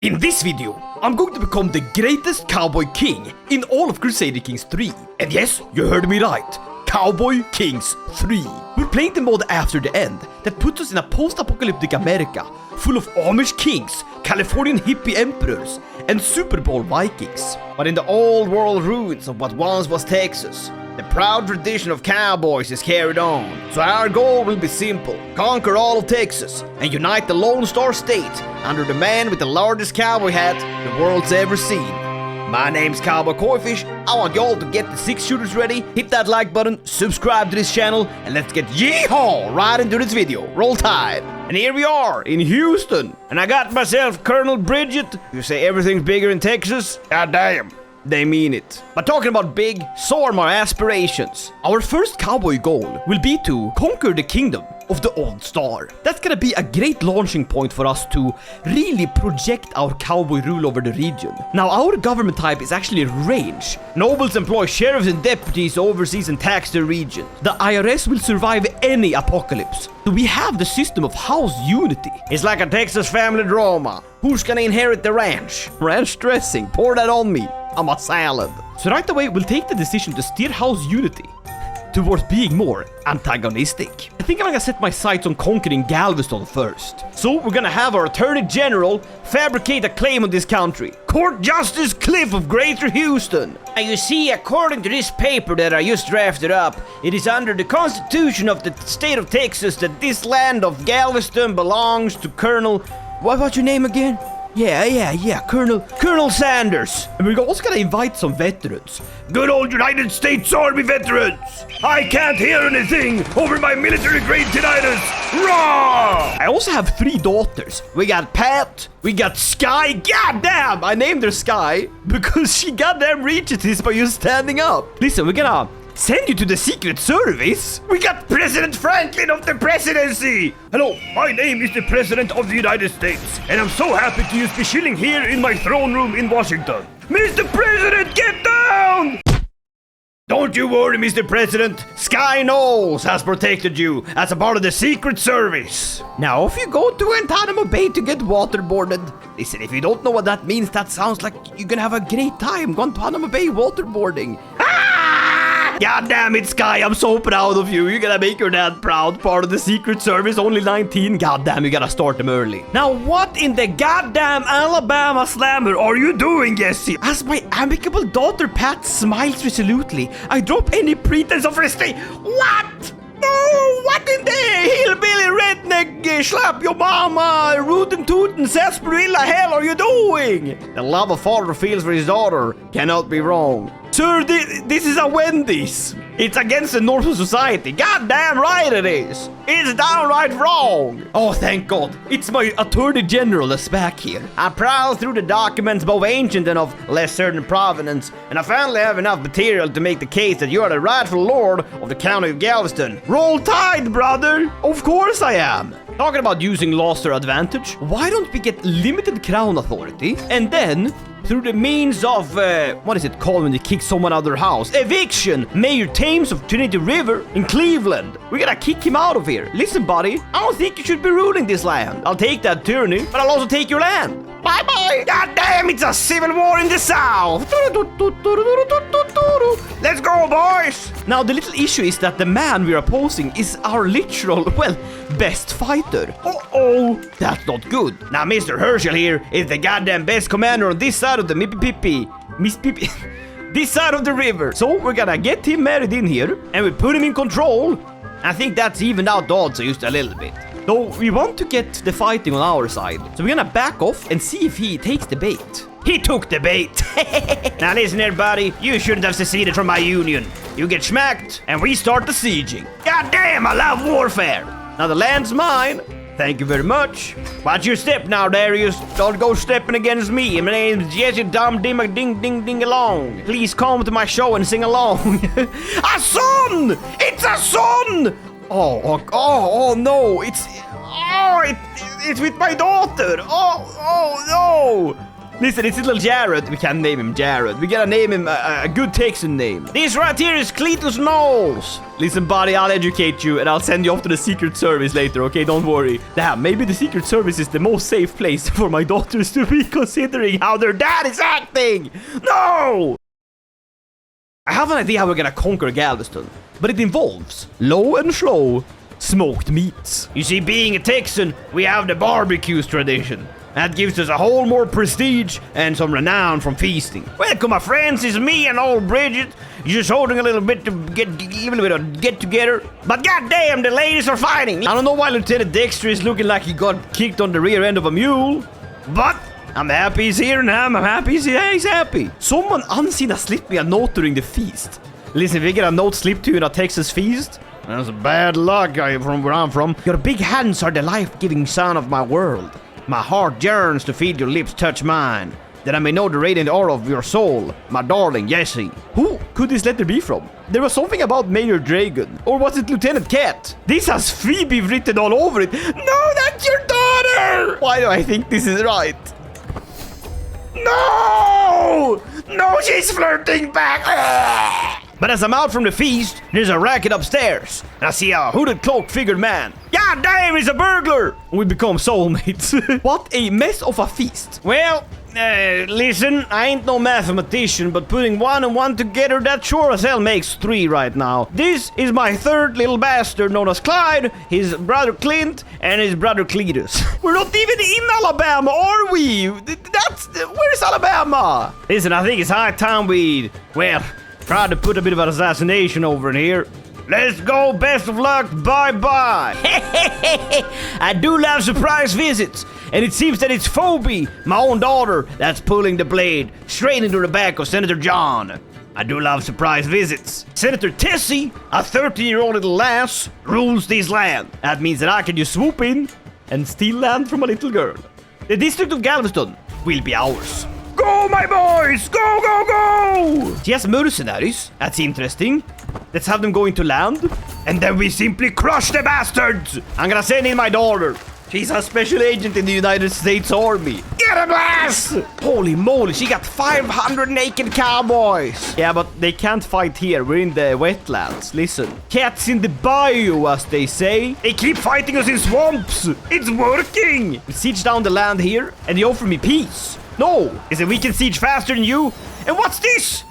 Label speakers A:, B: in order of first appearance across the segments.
A: In this video, I'm going to become the greatest Cowboy King in all of Crusader Kings 3. And yes, you heard me right. Cowboy Kings 3. We're playing the mod after the end that puts us in a post-apocalyptic America full of Amish kings, Californian hippie emperors, and Super Bowl Vikings. But in the old world ruins of what once was Texas, the proud tradition of cowboys is carried on. So our goal will be simple: conquer all of Texas and unite the Lone Star State under the man with the largest cowboy hat the world's ever seen. My name's Cowboy Koifish. I want y'all to get the 6 shooters ready, hit that like button, subscribe to this channel, and let's get yeehaw right into this video. Roll Tide. And here we are in Houston, and I got myself Colonel Bridget. You say everything's bigger in Texas? God damn. They mean it. But talking about big, so are my aspirations. Our first cowboy goal will be to conquer the kingdom of the Old Star. That's gonna be a great launching point for us to really project our cowboy rule over the region. Now, our government type is actually range. Nobles employ sheriffs and deputies to oversee and tax the region. The IRS will survive any apocalypse. So we have the system of house unity. It's like a Texas family drama. Who's gonna inherit the ranch? Ranch dressing, pour that on me. I'm a salad. So right away, we'll take the decision to steer house unity towards being more antagonistic. I think I'm gonna set my sights on conquering Galveston first. So we're gonna have our Attorney General fabricate a claim on this country. Court Justice Cliff of Greater Houston. And you see, according to this paper that I just drafted up, it is under the Constitution of the state of Texas that this land of Galveston belongs to Colonel... What's your name again? Yeah, Colonel Sanders. And we're also gonna invite some veterans. Good old United States Army veterans. I can't hear anything over my military grade tinnitus. Raw! I also have 3 daughters. We got Pat, we got Sky. Goddamn, I named her Sky because she goddamn reaches this by just standing up. Listen, we're gonna send you to the Secret Service. We got President Franklin of the presidency. Hello, my name is the President of the United States, and I'm so happy to just be chilling here in my throne room in Washington. Mr. President, get down! Don't you worry, Mr. President. Sky Knowles has protected you as a part of the Secret Service. Now, if you go to Guantanamo Bay to get waterboarded, listen, if you don't know what that means, that sounds like you're gonna have a great time. Guantanamo Bay waterboarding. God damn it, Sky, I'm so proud of you. You gotta make your dad proud. Part of the Secret Service, only 19. God damn, you gotta start them early. Now, what in the goddamn Alabama slammer are you doing, Jesse? As my amicable daughter Pat smiles resolutely, I drop any pretense of restraint. What? No, what in the hillbilly redneck slap your mama rootin' tootin' sarsaparilla hell are you doing? The love a father feels for his daughter cannot be wrong. Sir, this is a Wendy's. It's against the norms of society. God damn right it is. It's downright wrong. Oh, thank God. It's my Attorney General that's back here. I prowled through the documents both ancient and of less certain provenance, and I finally have enough material to make the case that you are the rightful lord of the county of Galveston. Roll Tide, brother. Of course I am. Talking about using laws to our advantage, why don't we get limited crown authority, and then through the means of, what is it called when you kick someone out of their house? Eviction! Mayor Thames of Trinity River in Cleveland. We gotta kick him out of here. Listen, buddy, I don't think you should be ruling this land. I'll take that tyranny, but I'll also take your land. Bye-bye! God damn, it's a civil war in the South! Let's go, boys! Now, the little issue is that the man we're opposing is our literal, well, best fighter. Uh-oh! That's not good. Now, Mr. Herschel here is the goddamn best commander on this side of the Mississippi. This side of the river. So, we're gonna get him married in here, and we put him in control. I think that's evened out the odds just a little bit. So we want to get the fighting on our side. So we're gonna back off and see if he takes the bait. He took the bait. Now listen here, buddy. You shouldn't have seceded from my union. You get smacked and we start the sieging. God damn, I love warfare. Now the land's mine. Thank you very much. Watch your step now, Darius. Don't go stepping against me. My name's Jesse Dum Dim Ding Ding Ding Along. Please come to my show and sing along. A son! It's a son! Oh no, it's with my daughter. Oh no. Listen, it's little Jared. We can't name him Jared. We gotta name him a good Texan name. This right here is Cletus Knowles. Listen, buddy, I'll educate you and I'll send you off to the Secret Service later, okay? Don't worry. Damn, maybe the Secret Service is the most safe place for my daughters to be, considering how their dad is acting. No! I have an idea how we're gonna conquer Galveston, but it involves low and slow smoked meats. You see, being a Texan, we have the barbecues tradition. That gives us a whole more prestige and some renown from feasting. Welcome, my friends. It's me and old Bridget. Just holding a little bit to get together. But goddamn, the ladies are fighting. I don't know why Lieutenant Dexter is looking like he got kicked on the rear end of a mule, but I'm happy he's here and I'm happy he's happy. Someone unseen has slipped me a note during the feast. Listen, if we get a note slipped to you in a Texas feast, that's bad luck from where I'm from. Your big hands are the life-giving son of my world. My heart yearns to feel your lips touch mine, that I may know the radiant aura of your soul, my darling Jessie. Who could this letter be from? There was something about Major Dragon, or was it Lieutenant Cat? This has Phoebe written all over it. No, that's your daughter! Why do I think this is right? No! No, she's flirting back! But as I'm out from the feast, there's a racket upstairs, and I see a hooded cloak-figured man. God damn, he's a burglar! We become soulmates. What a mess of a feast. Well, listen, I ain't no mathematician, but putting 1 and 1 together, that sure as hell makes 3 right now. This is my third little bastard known as Clyde, his brother Clint, and his brother Cletus. We're not even in Alabama, are we? Where's Alabama? Listen, I think it's high time we, well, try to put a bit of an assassination over in here. Let's go, best of luck, bye-bye. I do love surprise visits, and it seems that it's Phoebe, my own daughter, that's pulling the blade straight into the back of Senator John. I do love surprise visits. Senator Tessie, a 13-year-old little lass, rules this land. That means that I can just swoop in and steal land from a little girl. The District of Galveston will be ours. Go, my boys! Go, go, go! She has mercenaries. That's interesting. Let's have them go into land, and then we simply crush the bastards! I'm gonna send in my daughter. She's a special agent in the United States Army. Get him, lass! Holy moly, she got 500 naked cowboys. Yeah, but they can't fight here. We're in the wetlands. Listen. Cats in the bayou, as they say. They keep fighting us in swamps. It's working. We siege down the land here, and they offer me peace. No, they say we can siege faster than you. And what's this?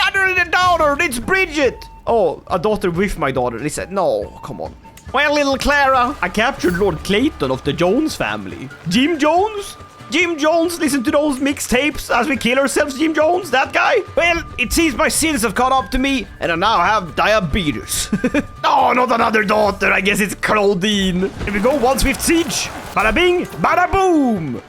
A: Another daughter. It's Bridget. Oh, a daughter with my daughter. They said, no, come on. Well, little Clara, I captured Lord Clayton of the Jones family. Jim Jones? Jim Jones, listen to those mixtapes as we kill ourselves, Jim Jones, that guy? Well, it seems my sins have caught up to me, and I now have diabetes. Oh, not another daughter. I guess it's Claudine. Here we go, 1 swift siege. Bada bing, bada boom.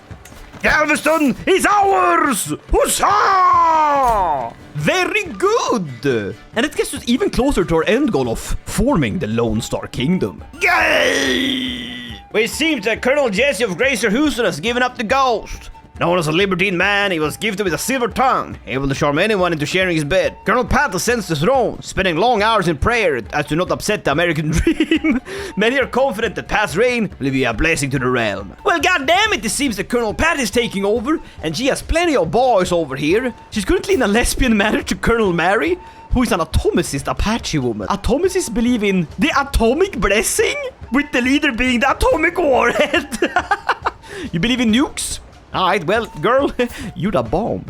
A: Galveston is ours! Huzzah! Very good! And it gets us even closer to our end goal of forming the Lone Star Kingdom. Yay! Well, it seems that Colonel Jesse of Grazer Houston has given up the ghost. Known as a libertine man, he was gifted with a silver tongue, able to charm anyone into sharing his bed. Colonel Pat ascends the throne, spending long hours in prayer as to not upset the American dream. Many are confident that Pat's reign will be a blessing to the realm. Well, goddammit, it seems that Colonel Pat is taking over, and she has plenty of boys over here. She's currently in a lesbian marriage to Colonel Mary, who is an atomicist Apache woman. Atomicists believe in the atomic blessing, with the leader being the atomic warhead. You believe in nukes? Alright, well, girl, you're the bomb.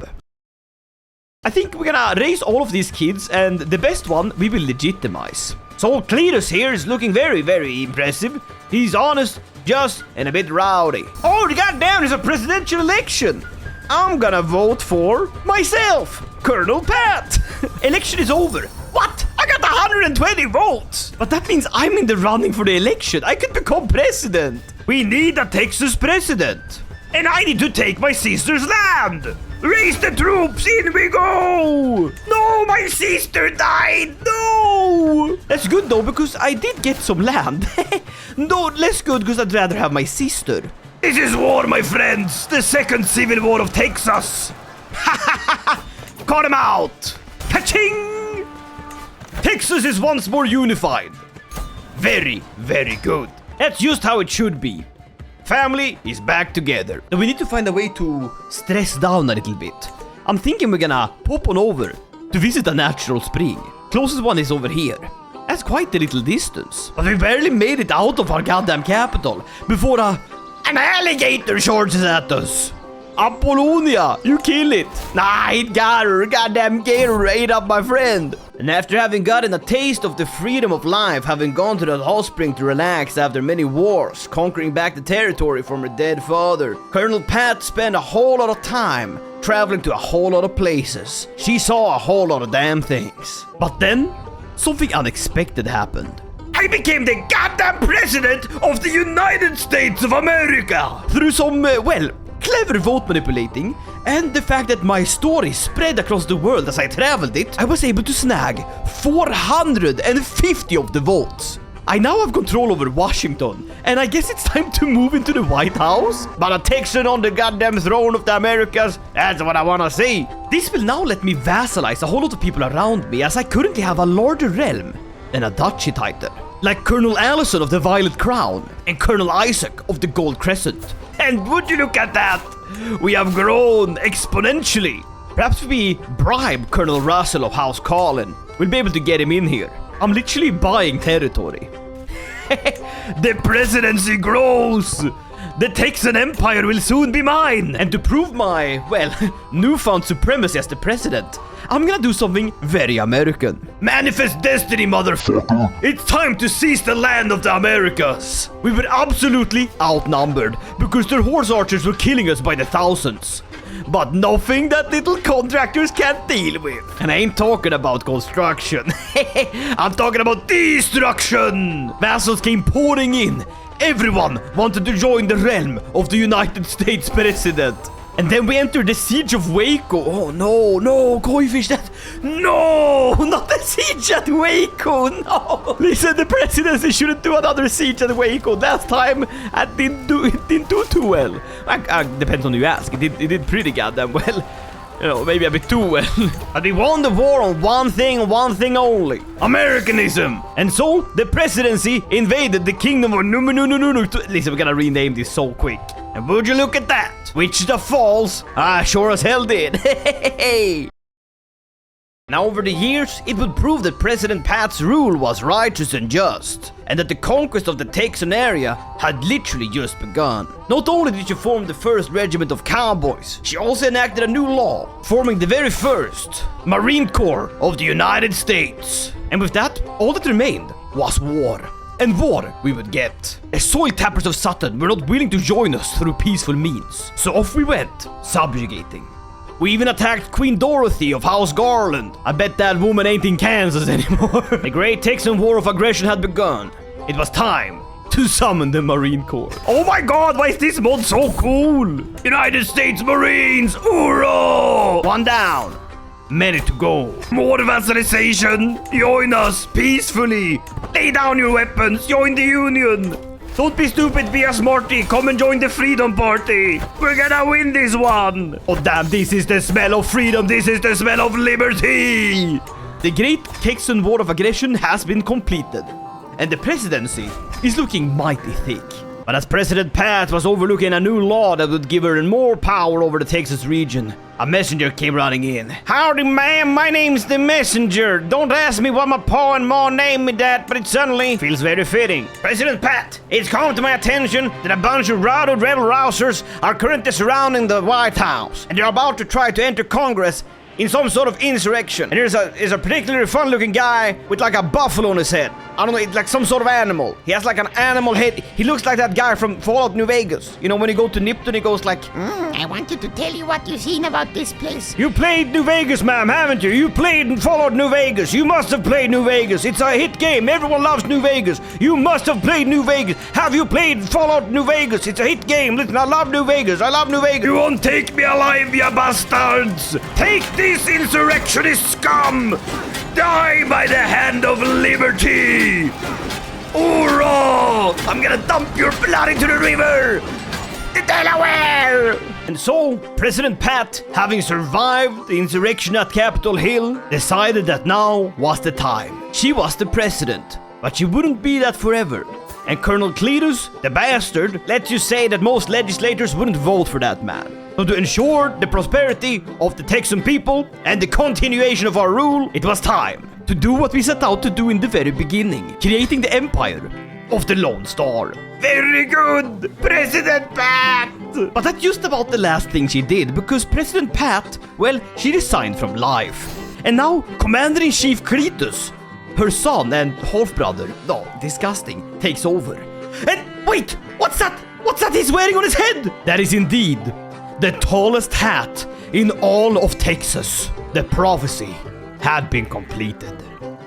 A: I think we're gonna raise all of these kids, and the best one we will legitimize. So Cletus here is looking very, very impressive. He's honest, just, and a bit rowdy. Oh, goddamn, there's a presidential election. I'm gonna vote for myself, Colonel Pat. Election is over. What? I got 120 votes. But that means I'm in the running for the election. I could become president. We need a Texas president. And I need to take my sister's land! Raise the troops, in we go! No, my sister died! No! That's good though, because I did get some land. No, less good because I'd rather have my sister. This is war, my friends! The second civil war of Texas! Cut him out! Ka-ching! Texas is once more unified. Very, very good. That's just how it should be. Family is back together. Now we need to find a way to stress down a little bit. I'm thinking we're gonna pop on over to visit a natural spring. Closest one is over here. That's quite a little distance. But we barely made it out of our goddamn capital before an alligator charges at us. Apollonia, you kill it. Nah, it got her. Goddamn gator ate up my friend. And after having gotten a taste of the freedom of life, having gone to the hot spring to relax after many wars, conquering back the territory from her dead father, Colonel Pat spent a whole lot of time traveling to a whole lot of places. She saw a whole lot of damn things. But then, something unexpected happened. I became the goddamn president of the United States of America! Through some, clever vote manipulating, and the fact that my story spread across the world as I traveled it, I was able to snag 450 of the votes. I now have control over Washington, and I guess it's time to move into the White House? But a Texan on the goddamn throne of the Americas, that's what I wanna see. This will now let me vassalize a whole lot of people around me, as I currently have a larger realm than a duchy title. Like Colonel Allison of the Violet Crown, and Colonel Isaac of the Gold Crescent. And would you look at that? We have grown exponentially. Perhaps we bribe Colonel Russell of House Carlin. We'll be able to get him in here. I'm literally buying territory. The presidency grows! The Texan Empire will soon be mine! And to prove my, newfound supremacy as the president, I'm gonna do something very American. Manifest destiny, motherfucker! It's time to seize the land of the Americas! We were absolutely outnumbered, because their horse archers were killing us by the thousands. But nothing that little contractors can't deal with. And I ain't talking about construction. I'm talking about destruction! Vassals came pouring in. Everyone wanted to join the realm of the United States president. And then we entered the siege of Waco. Oh no, Koifish, no, not the siege at Waco, no. Listen, the presidency shouldn't do another siege at Waco. Last time, it didn't do too well. Depends on who you ask. It did pretty goddamn well. You know, maybe a bit too well. But we won the war on one thing only. Americanism! And so, the presidency invaded the kingdom of Listen, we're gonna rename this so quick. And would you look at that? Wichita Falls? Sure as hell did. Now, over the years, it would prove that President Pat's rule was righteous and just, and that the conquest of the Texan area had literally just begun. Not only did she form the first regiment of cowboys, she also enacted a new law, forming the very first Marine Corps of the United States. And with that, all that remained was war. And war we would get. As soil tappers of Sutton were not willing to join us through peaceful means, so off we went, subjugating. We even attacked Queen Dorothy of House Garland. I bet that woman ain't in Kansas anymore. The Great Texan War of Aggression had begun. It was time to summon the Marine Corps. Oh my god, why is this mod so cool? United States Marines, hoorah! One down, many to go. More vassalization, join us peacefully. Lay down your weapons, join the Union. Don't be stupid, be a smarty. Come and join the Freedom Party. We're gonna win this one. Oh damn, this is the smell of freedom. This is the smell of liberty. The Great Texan War of Aggression has been completed, and the presidency is looking mighty thick. But as President Pat was overlooking a new law that would give her more power over the Texas region, a messenger came running in. Howdy, ma'am. My name's the messenger. Don't ask me why my pa and ma named me that, but it suddenly feels very fitting. President Pat, it's come to my attention that a bunch of routed rebel rousers are currently surrounding the White House, and they're about to try to enter Congress in some sort of insurrection. And there's a particularly fun-looking guy with like a buffalo on his head. I don't know, it's like some sort of animal. He has like an animal head. He looks like that guy from Fallout New Vegas. You know, when you go to Nipton, he goes like,
B: I wanted to tell you what you've seen about this place.
A: You played New Vegas, ma'am, haven't you? You played Fallout New Vegas. You must have played New Vegas. It's a hit game. Everyone loves New Vegas. You must have played New Vegas. Have you played Fallout New Vegas? It's a hit game. Listen, I love New Vegas. I love New Vegas. You won't take me alive, you bastards. Take this, insurrectionist scum. Die by the hand of liberty! Hoorah! I'm gonna dump your blood into the river! The Delaware! And so, President Pat, having survived the insurrection at Capitol Hill, decided that now was the time. She was the president, but she wouldn't be that forever. And Colonel Cletus, the bastard, lets you say that most legislators wouldn't vote for that man. So to ensure the prosperity of the Texan people and the continuation of our rule, it was time to do what we set out to do in the very beginning, creating the empire of the Lone Star. Very good, President Pat! But that's just about the last thing she did, because President Pat, well, she resigned from life. And now, Commander-in-Chief Cletus, her son and half-brother, no, disgusting, takes over. And wait, what's that? What's that he's wearing on his head? That is indeed the tallest hat in all of Texas. The prophecy had been completed.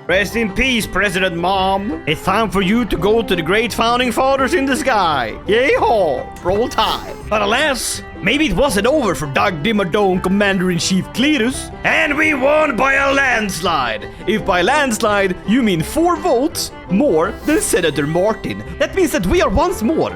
A: Rest in peace, President Mom. It's time for you to go to the great founding fathers in the sky. Yay-haw, roll tide. But alas, maybe it wasn't over for Doug Dimmadome, Commander-in-Chief Cletus. And we won by a landslide. If by landslide you mean 4 votes more than Senator Martin, that means that we are once more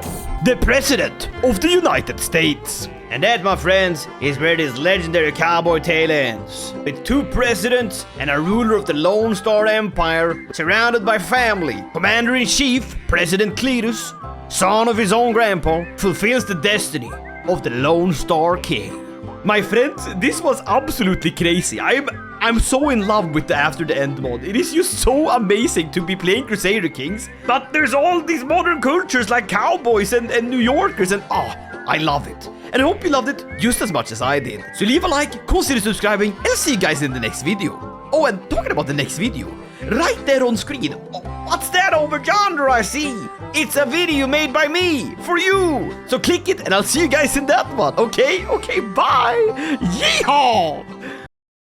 A: the President of the United States. And that, my friends, is where this legendary cowboy tale ends. With 2 presidents and a ruler of the Lone Star Empire, surrounded by family. Commander-in-Chief, President Cletus, son of his own grandpa, fulfills the destiny of the Lone Star King. My friends, this was absolutely crazy. I'm so in love with the After the End mod. It is just so amazing to be playing Crusader Kings. But there's all these modern cultures like cowboys and New Yorkers, and I love it. And I hope you loved it just as much as I did. So leave a like, consider subscribing, and I'll see you guys in the next video. Oh, and talking about the next video, right there on screen. Oh, what's that over yonder I see? It's a video made by me, for you. So click it, and I'll see you guys in that one, okay? Okay, bye. Yeehaw!